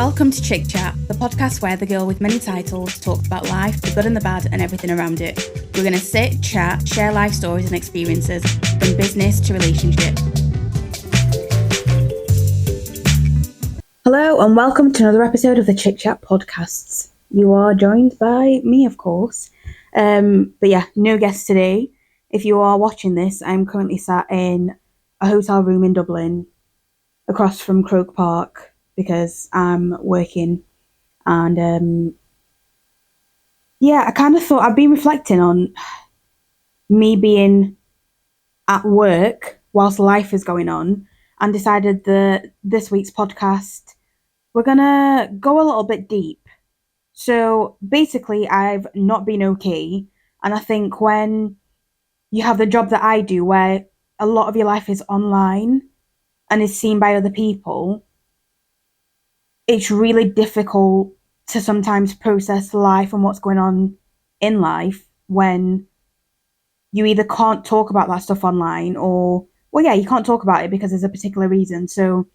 Welcome to Chik, the podcast where the girl with many titles talks about life, the good and the bad, and everything around it. We're going to sit, chat, share life stories and experiences, from business to relationship. Hello and welcome to another episode of the Chik podcasts. You are joined by me, of course. But yeah, no guests today. If you are watching this, I'm currently sat in a hotel room in Dublin, across from Croke Park, because I'm working. And I kind of thought, I've been reflecting on me being at work whilst life is going on, and decided that this week's podcast, we're gonna go a little bit deep. So basically, I've not been okay, and I think when you have the job that I do, where a lot of your life is online and is seen by other people, it's really difficult to sometimes process life and what's going on in life when you either can't talk about that stuff online or, you can't talk about it because there's a particular reason. So,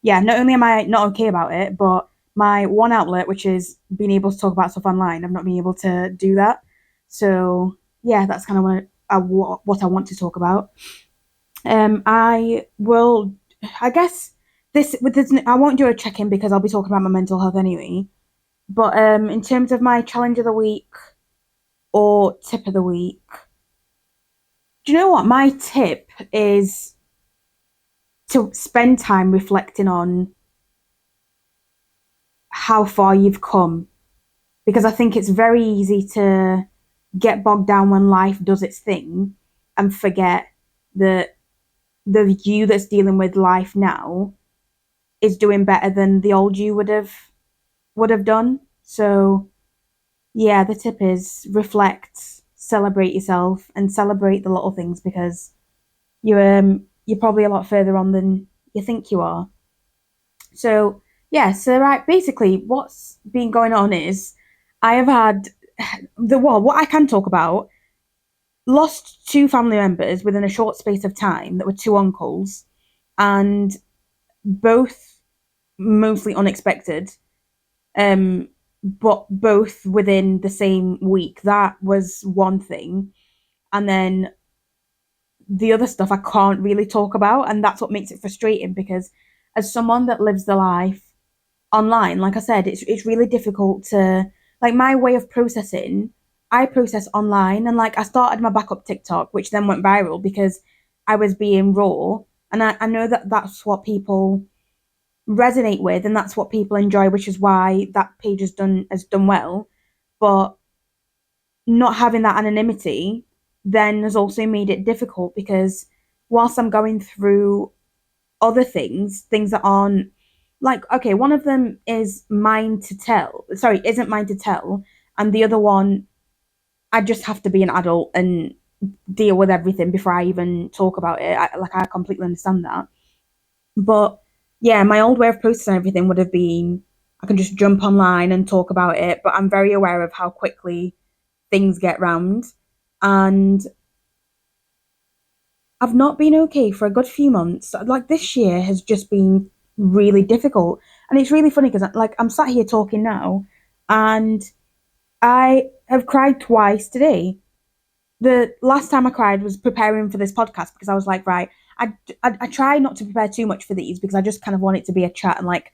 not only am I not okay about it, but my one outlet, which is being able to talk about stuff online, I've not been able to do that. So, that's kind of what I want to talk about. I won't do a check-in because I'll be talking about my mental health anyway. But in terms of my challenge of the week or tip of the week, do you know what? My tip is to spend time reflecting on how far you've come. Because I think it's very easy to get bogged down when life does its thing and forget that the you that's dealing with life now is doing better than the old you would have done. So the tip is reflect, celebrate yourself, and celebrate the little things, because you're probably a lot further on than you think you are. So right, basically what's been going on is I have had what I can talk about, lost two family members within a short space of time that were two uncles, and both mostly unexpected, but both within the same week. That was one thing. And then the other stuff I can't really talk about, and that's what makes it frustrating, because as someone that lives the life online, like I said, it's really difficult to, like, my way of processing, I process online, and like I started my backup TikTok, which then went viral because I was being raw, and I know that that's what people resonate with, and that's what people enjoy, which is why that page has done well. But not having that anonymity then has also made it difficult, because whilst I'm going through other things that aren't, like, okay, one of them isn't mine to tell, and the other one, I just have to be an adult and deal with everything before I even talk about it. I completely understand that. But my old way of processing everything would have been, I can just jump online and talk about it, but I'm very aware of how quickly things get round. And I've not been okay for a good few months. Like, this year has just been really difficult. And it's really funny because, like, I'm sat here talking now, and I have cried twice today. The last time I cried was preparing for this podcast, because I was like, right, I try not to prepare too much for these, because I just kind of want it to be a chat and, like,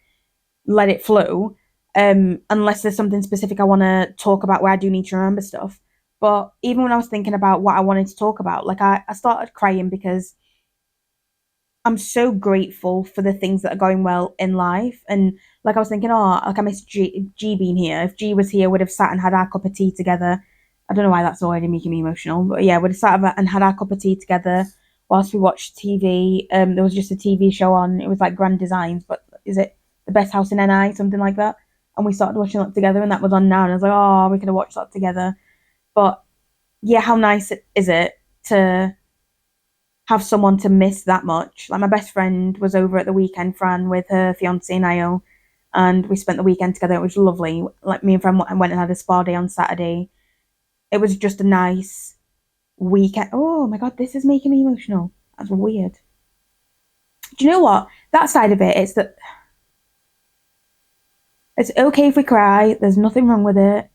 let it flow. Unless there's something specific I want to talk about where I do need to remember stuff. But even when I was thinking about what I wanted to talk about, like, I started crying because I'm so grateful for the things that are going well in life. And like, I was thinking, like, I miss G being here. If G was here, would have sat and had our cup of tea together. I don't know why that's already making me emotional, but yeah, would have sat and had our cup of tea together whilst we watched TV. There was just a TV show on. It was like Grand Designs, but is it The Best House in NI, something like that? And we started watching that together, and that was on now. And I was like, oh, we could have watched that together. But yeah, how nice is it to have someone to miss that much? Like, my best friend was over at the weekend, Fran, with her fiance Niall, and we spent the weekend together. It was lovely. Like, me and Fran went and had a spa day on Saturday. It was just a nice weekend. Oh my god, this is making me emotional. That's weird. Do you know what? That side of it is that It's okay if we cry. There's nothing wrong with it.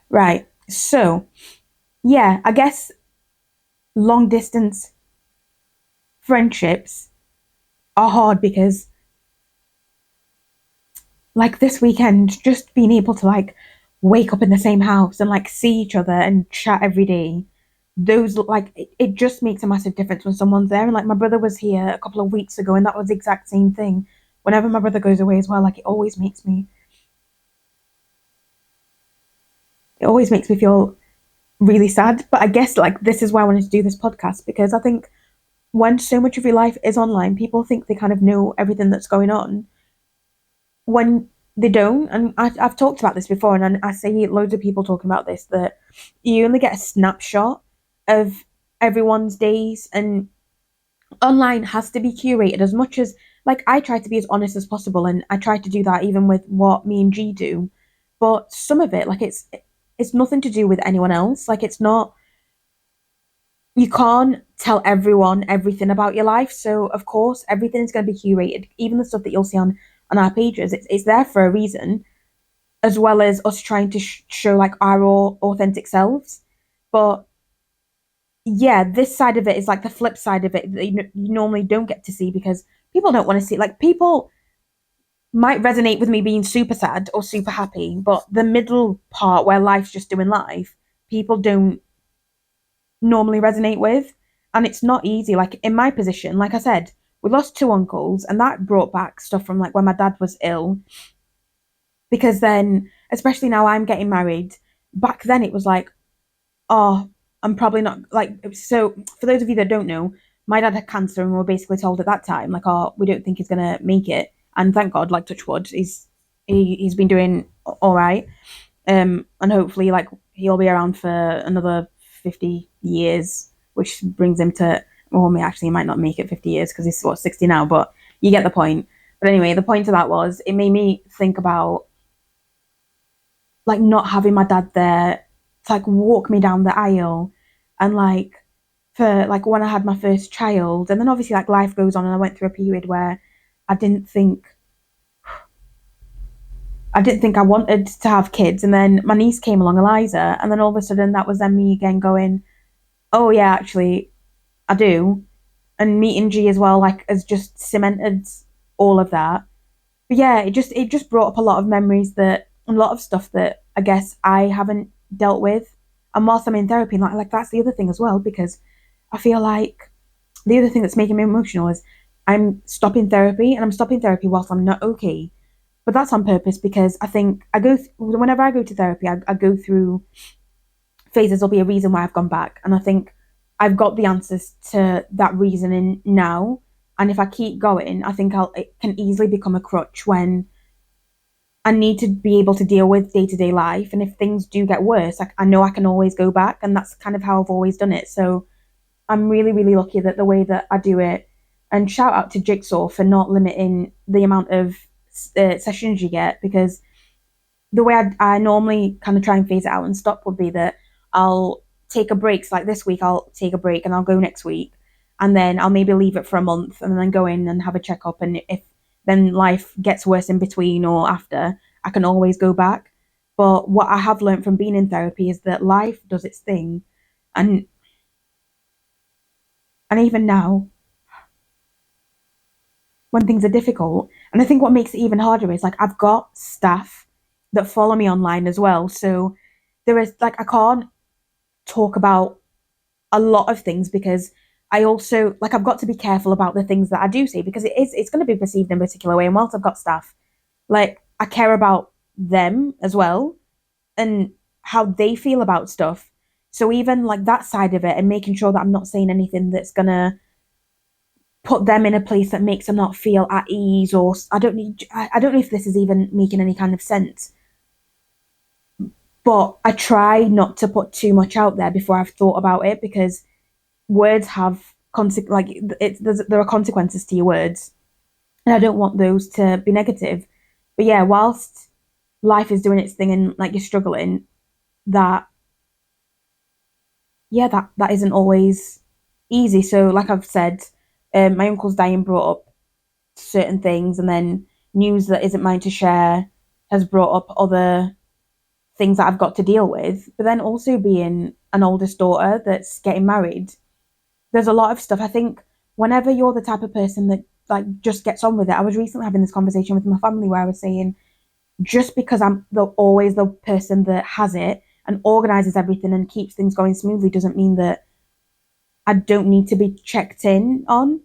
Right. So, yeah, I guess long distance friendships are hard because, like, this weekend, just being able to, like, wake up in the same house and, like, see each other and chat every day, those, like, it just makes a massive difference when someone's there. And, like, my brother was here a couple of weeks ago, and that was the exact same thing. Whenever my brother goes away as well, like, it always makes me feel really sad. But I guess, like, this is why I wanted to do this podcast because I think when so much of your life is online, people think they kind of know everything that's going on when they don't. And I've talked about this before, and I see loads of people talking about this that you only get a snapshot of everyone's days, and online has to be curated as much as like I try to be as honest as possible, and I try to do that even with what me and G do. But some of it, like it's nothing to do with anyone else. Like it's not you can't tell everyone everything about your life. So of course everything is going to be curated, even the stuff that you'll see on our pages. It's there for a reason, as well as us trying to show like our authentic selves. But yeah, this side of it is like the flip side of it that you normally don't get to see because people don't want to see. Like people might resonate with me being super sad or super happy, but the middle part where life's just doing life, people don't normally resonate with. And it's not easy. Like in my position, like I said, we lost two uncles, and that brought back stuff from like when my dad was ill. Because then, especially now I'm getting married, back then it was like, oh, I'm probably not like. So, for those of you that don't know, my dad had cancer, and we were basically told at that time, like, oh, we don't think he's gonna make it. And thank God, like, touch wood, he's been doing all right. And hopefully, like, he'll be around for another 50 years, which brings him to, well, actually, he might not make it 50 years because he's what 60 now, but you get the point. But anyway, the point of that was it made me think about like not having my dad there to like walk me down the aisle and like for like when I had my first child, and then obviously like life goes on, and I went through a period where I didn't think I didn't think I wanted to have kids, and then my niece came along, Eliza, and then all of a sudden that was then me again going, oh yeah, actually I do, and meeting G as well like has just cemented all of that. But yeah, it just brought up a lot of memories that a lot of stuff that I guess I haven't dealt with. And whilst I'm in therapy, like that's the other thing as well, because I feel like the other thing that's making me emotional is I'm stopping therapy, and I'm stopping therapy whilst I'm not okay. But that's on purpose because I think whenever I go to therapy, I go through phases. There'll be a reason why I've gone back, and I think I've got the answers to that reasoning now. And if I keep going, I think it can easily become a crutch when I need to be able to deal with day to day life. And if things do get worse, I know I can always go back. And that's kind of how I've always done it. So I'm really, really lucky that the way that I do it, and shout out to Jigsaw for not limiting the amount of sessions you get, because the way I normally kind of try and phase it out and stop would be that I'll take a break. So like this week, I'll take a break and I'll go next week. And then I'll maybe leave it for a month and then go in and have a checkup. And if then life gets worse in between or after, I can always go back. But what I have learned from being in therapy is that life does its thing. And and even now, when things are difficult, and I think what makes it even harder is like I've got staff that follow me online as well. So there is like I can't talk about a lot of things because I also like I've got to be careful about the things that I do say because it's going to be perceived in a particular way. And whilst I've got staff, like I care about them as well and how they feel about stuff. So even like that side of it and making sure that I'm not saying anything that's gonna put them in a place that makes them not feel at ease, or I don't know if this is even making any kind of sense, but I try not to put too much out there before I've thought about it because words have there are consequences to your words, and I don't want those to be negative. But yeah, whilst life is doing its thing and like you're struggling, that yeah, that isn't always easy. So like I've said, my uncle's dying brought up certain things, and then news that isn't mine to share has brought up other things that I've got to deal with. But then also being an oldest daughter that's getting married, there's a lot of stuff. I think whenever you're the type of person that like just gets on with it, I was recently having this conversation with my family where I was saying, just because I'm always the person that has it and organizes everything and keeps things going smoothly doesn't mean that I don't need to be checked in on.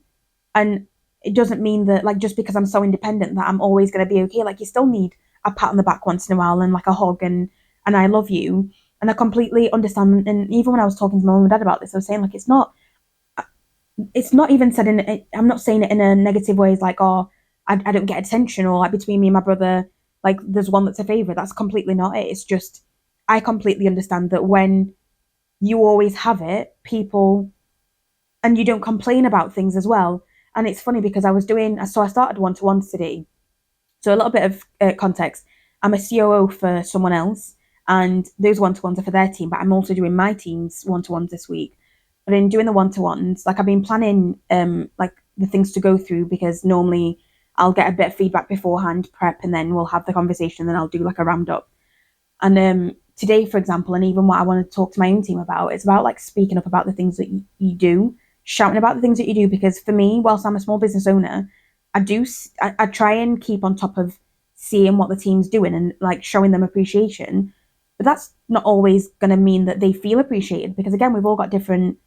And it doesn't mean that, like, just because I'm so independent that I'm always going to be okay. Like, you still need a pat on the back once in a while and like a hug and I love you. And I completely understand. And even when I was talking to my mum and dad about this, I was saying like it's not even said in. I'm not saying it in a negative way. It's like, oh, I don't get attention, or like between me and my brother, like there's one that's a favorite. That's completely not it. It's just I completely understand that when you always have it, people and you don't complain about things as well. And it's funny because I started one to ones today. So a little bit of context. I'm a COO for someone else, and those one to ones are for their team. But I'm also doing my team's one to ones this week. But in doing the one to ones, like I've been planning, like the things to go through because normally I'll get a bit of feedback beforehand, prep, and then we'll have the conversation. Then I'll do like a roundup. And today, for example, and even what I want to talk to my own team about, it's about like speaking up about the things that you do, shouting about the things that you do. Because for me, whilst I'm a small business owner, I try and keep on top of seeing what the team's doing and like showing them appreciation. But that's not always going to mean that they feel appreciated because again, we've all got different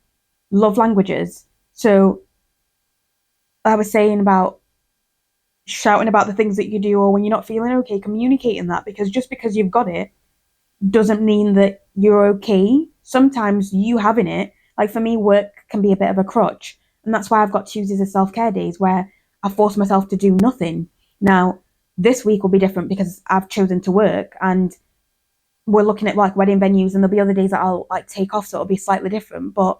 love languages. So I was saying about shouting about the things that you do or when you're not feeling okay, communicating that because just because you've got it doesn't mean that you're okay. Sometimes you having it, like for me, work can be a bit of a crutch. And that's why I've got Tuesdays as self-care days where I force myself to do nothing. Now, this week will be different because I've chosen to work and we're looking at like wedding venues and there'll be other days that I'll like take off, so it'll be slightly different. But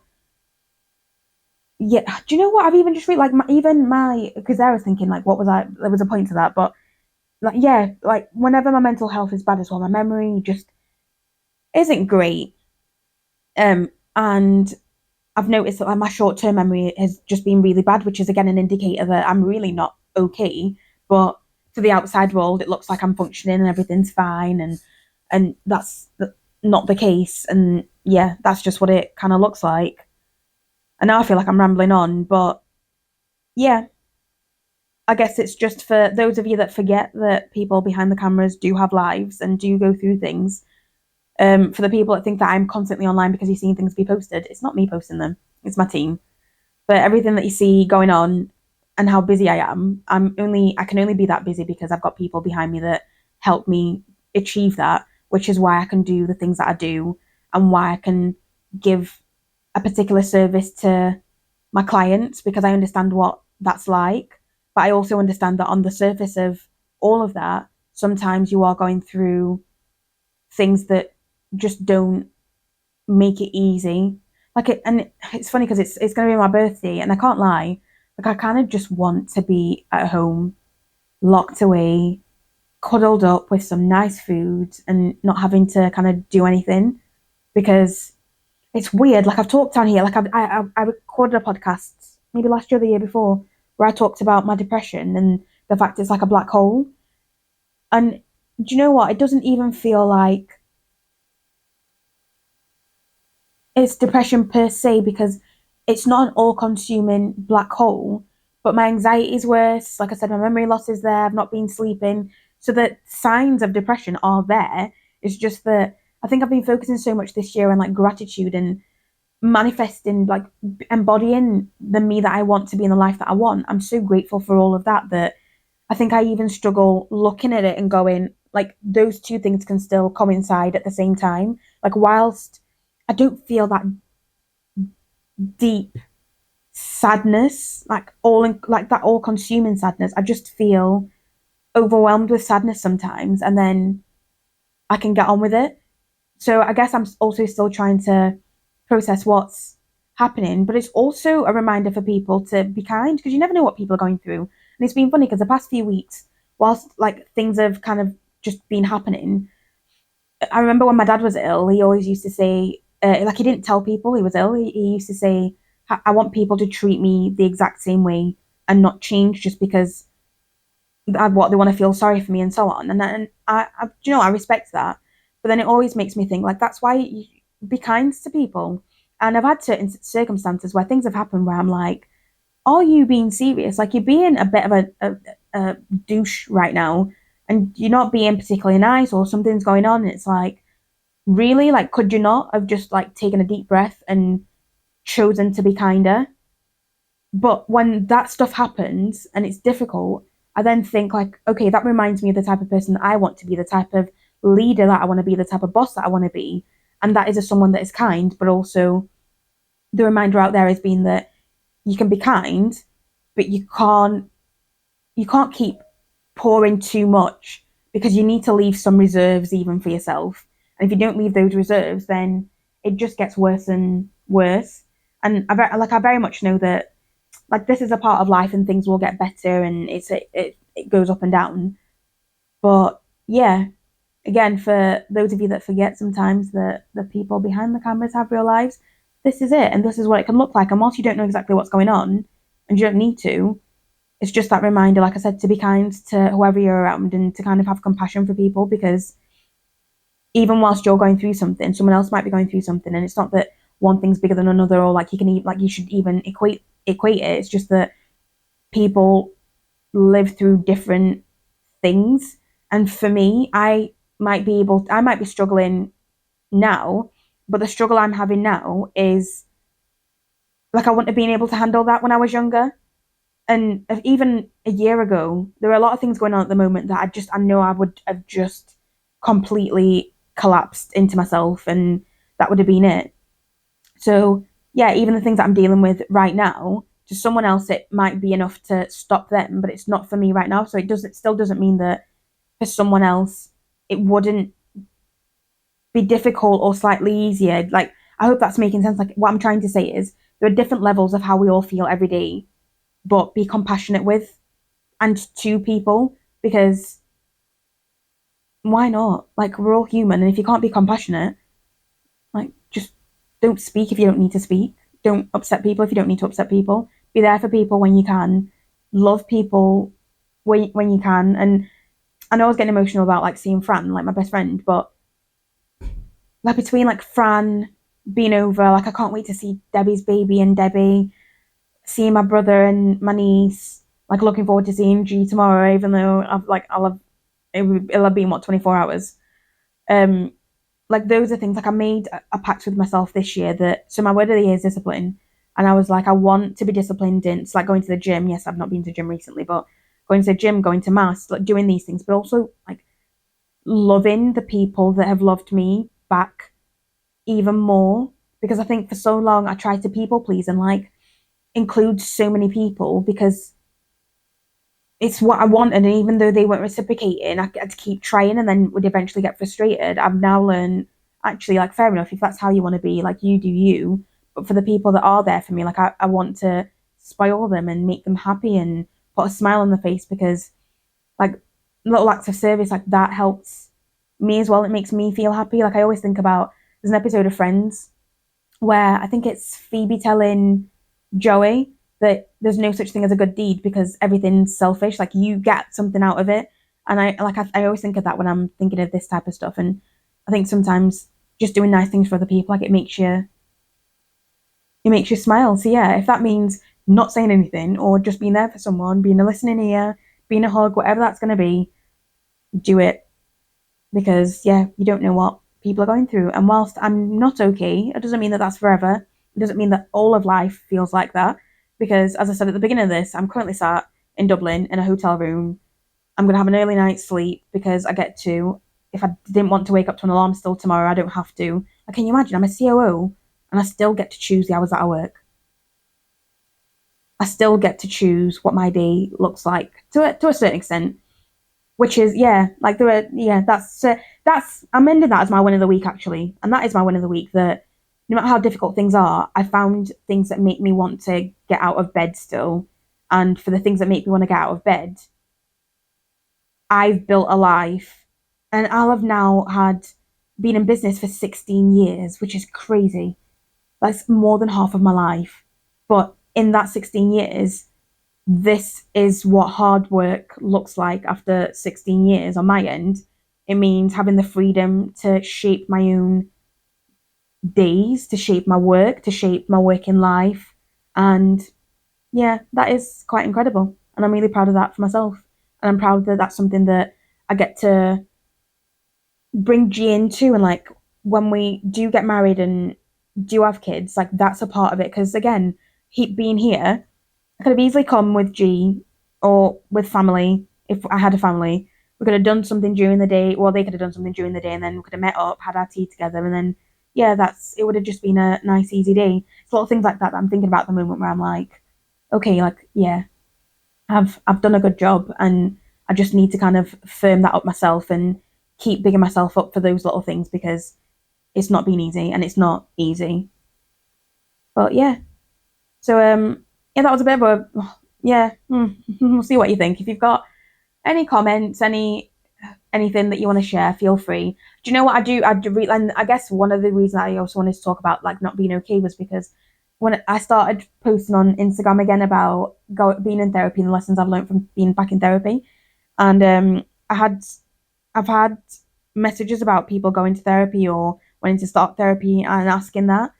yeah, do you know what? I've even just read like even my because I was thinking like what was I? There was a point to that, but like yeah, like whenever my mental health is bad as well, my memory just isn't great. And I've noticed that like my short term memory has just been really bad, which is again an indicator that I'm really not okay. But to the outside world, it looks like I'm functioning and everything's fine, and that's not the case. And yeah, that's just what it kind of looks like. And now I feel like I'm rambling on, but yeah, I guess it's just for those of you that forget that people behind the cameras do have lives and do go through things. For the people that think that I'm constantly online because you're seeing things be posted, it's not me posting them, it's my team. But everything that you see going on and how busy I am, I can only be that busy because I've got people behind me that help me achieve that, which is why I can do the things that I do and why I can give a particular service to my clients because I understand what that's like. But I also understand that on the surface of all of that, sometimes you are going through things that just don't make it easy. And it's funny because it's going to be my birthday, and I can't lie. Like I kind of just want to be at home, locked away, cuddled up with some nice food, and not having to kind of do anything because it's weird. Like I've talked down here, like I recorded a podcast maybe last year or the year before where I talked about my depression and the fact it's like a black hole. And do you know what? It doesn't even feel like it's depression per se because it's not an all-consuming black hole. But my anxiety is worse. Like I said, my memory loss is there. I've not been sleeping, so the signs of depression are there. It's just that I think I've been focusing so much this year on like gratitude and manifesting, like embodying the me that I want to be in the life that I want. I'm so grateful for all of that that I think I even struggle looking at it and going like those two things can still coincide at the same time. Like whilst I don't feel that deep sadness, like that all consuming sadness. I just feel overwhelmed with sadness sometimes, and then I can get on with it. So I guess I'm also still trying to process what's happening, but it's also a reminder for people to be kind because you never know what people are going through. And it's been funny because the past few weeks, whilst like things have kind of just been happening, I remember when my dad was ill, he always used to say, like he didn't tell people he was ill. He used to say, I want people to treat me the exact same way and not change just because what they want to feel sorry for me and so on. And I respect that. But then it always makes me think like that's why you be kind to people. And I've had certain circumstances where things have happened where I'm like, are you being serious? Like you're being a bit of a douche right now, and you're not being particularly nice, or something's going on. And it's like, really, like, could you not have just like taken a deep breath and chosen to be kinder? But when that stuff happens and it's difficult, I then think like, okay, that reminds me of the type of person that I want to be, the type of leader that I want to be, the type of boss that I want to be. And that is as someone that is kind, but also the reminder out there has been that you can be kind, but you can't keep pouring too much because you need to leave some reserves even for yourself. And if you don't leave those reserves, then it just gets worse and worse. And I very much know that like this is a part of life and things will get better and it goes up and down. But yeah, again, for those of you that forget sometimes that the people behind the cameras have real lives, this is it and this is what it can look like. And whilst you don't know exactly what's going on and you don't need to, it's just that reminder, like I said, to be kind to whoever you're around and to kind of have compassion for people because even whilst you're going through something, someone else might be going through something, and it's not that one thing's bigger than another, or like like you should even equate it. It's just that people live through different things, and for me, I might be struggling now, but the struggle I'm having now is like I wouldn't have been able to handle that when I was younger. And even a year ago, there are a lot of things going on at the moment that I know I would have just completely collapsed into myself, and that would have been it. So yeah, even the things that I'm dealing with right now, to someone else it might be enough to stop them, but it's not for me right now. So it still doesn't mean that for someone else it wouldn't be difficult or slightly easier. Like I hope that's making sense. Like what I'm trying to say is there are different levels of how we all feel every day, but be compassionate with and to people because why not? Like we're all human, and if you can't be compassionate, like just don't speak if you don't need to speak. Don't upset people if you don't need to upset people. Be there for people when you can. Love people when you can. And I know I was getting emotional about like seeing Fran, like my best friend, but like between like Fran being over, like I can't wait to see Debbie's baby and Debbie, seeing my brother and my niece, like looking forward to seeing G tomorrow, even though I'll have it'll have been what 24 hours. Um, like those are things like I made a pact with myself this year that so my word of the year is discipline, and I was like I want to be disciplined in it's like going to the gym. Yes, I've not been to the gym recently, but going to the gym, going to mass, like doing these things, but also like loving the people that have loved me back even more because I think for so long I tried to people please and like include so many people because it's what I wanted, and even though they weren't reciprocating, I had to keep trying, and then would eventually get frustrated. I've now learned actually, like, fair enough if that's how you want to be, like, you do you. But for the people that are there for me, like, I want to spoil them and make them happy and put a smile on their face because, like, little acts of service like that helps me as well. It makes me feel happy. Like, I always think about there's an episode of Friends where I think it's Phoebe telling Joey that there's no such thing as a good deed because everything's selfish. Like you get something out of it, and I always think of that when I'm thinking of this type of stuff. And I think sometimes just doing nice things for other people, like it makes you smile. So yeah, if that means not saying anything or just being there for someone, being a listening ear, being a hug, whatever that's going to be, do it because yeah, you don't know what people are going through. And whilst I'm not okay, it doesn't mean that that's forever. It doesn't mean that all of life feels like that. Because as I said at the beginning of this, I'm currently sat in Dublin in a hotel room. I'm going to have an early night's sleep because I get to. If I didn't want to wake up to an alarm still tomorrow, I don't have to. Like, can you imagine? I'm a COO and I still get to choose the hours that I work. I still get to choose what my day looks like to a certain extent which is yeah, like there are yeah, that's I'm ending that as my win of the week actually, and that is my win of the week. That no matter how difficult things are, I found things that make me want to get out of bed still, and for the things that make me want to get out of bed, I've built a life, and I'll have now had been in business for 16 years, which is crazy. That's more than half of my life, but in that 16 years. this is what hard work looks like after 16 years on my end. It means having the freedom to shape my own days, to shape my work, to shape my working life. And yeah, that is quite incredible. And I'm really proud of that for myself. And I'm proud that that's something that I get to bring G into. And like when we do get married and do have kids, like that's a part of it. Because again, being here, I could have easily come with G or with family if I had a family. We could have done something during the day. Well, they could have done something during the day, and then we could have met up, had our tea together, and then yeah, that's it. Would have just been a nice, easy day. It's a lot of things like that that I'm thinking about at the moment where I'm like, okay, like yeah, I've done a good job, and I just need to kind of firm that up myself and keep bigging myself up for those little things because it's not been easy and it's not easy. But yeah, so yeah, that was a bit of a yeah. We'll see what you think. If you've got any comments, anything that you want to share, feel free. Do you know what I do? And I guess one of the reasons I also wanted to talk about like not being okay was because when I started posting on Instagram again about being in therapy and the lessons I've learned from being back in therapy, and I've had messages about people going to therapy or wanting to start therapy and asking that,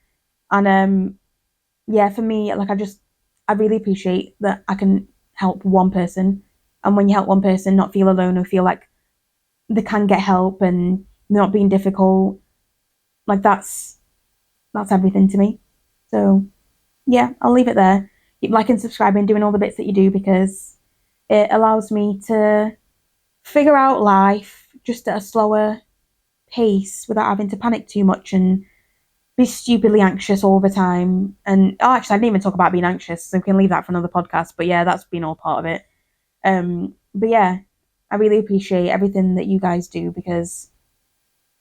and yeah, for me, like I really appreciate that I can help one person, and when you help one person, not feel alone or feel like they can get help and not being difficult, like that's everything to me. So yeah, I'll leave it there. Keep liking, subscribing, doing all the bits that you do because it allows me to figure out life just at a slower pace without having to panic too much and be stupidly anxious all the time. And oh, actually, I didn't even talk about being anxious, so we can leave that for another podcast. But yeah, that's been all part of it. But yeah, I really appreciate everything that you guys do because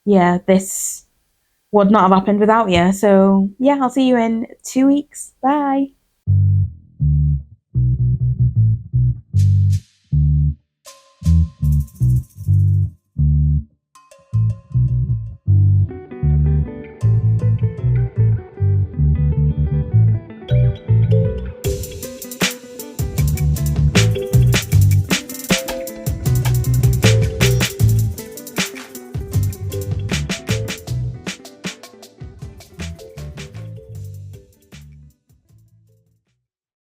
yeah, this would not have happened without you. So yeah, I'll see you in 2 weeks. Bye.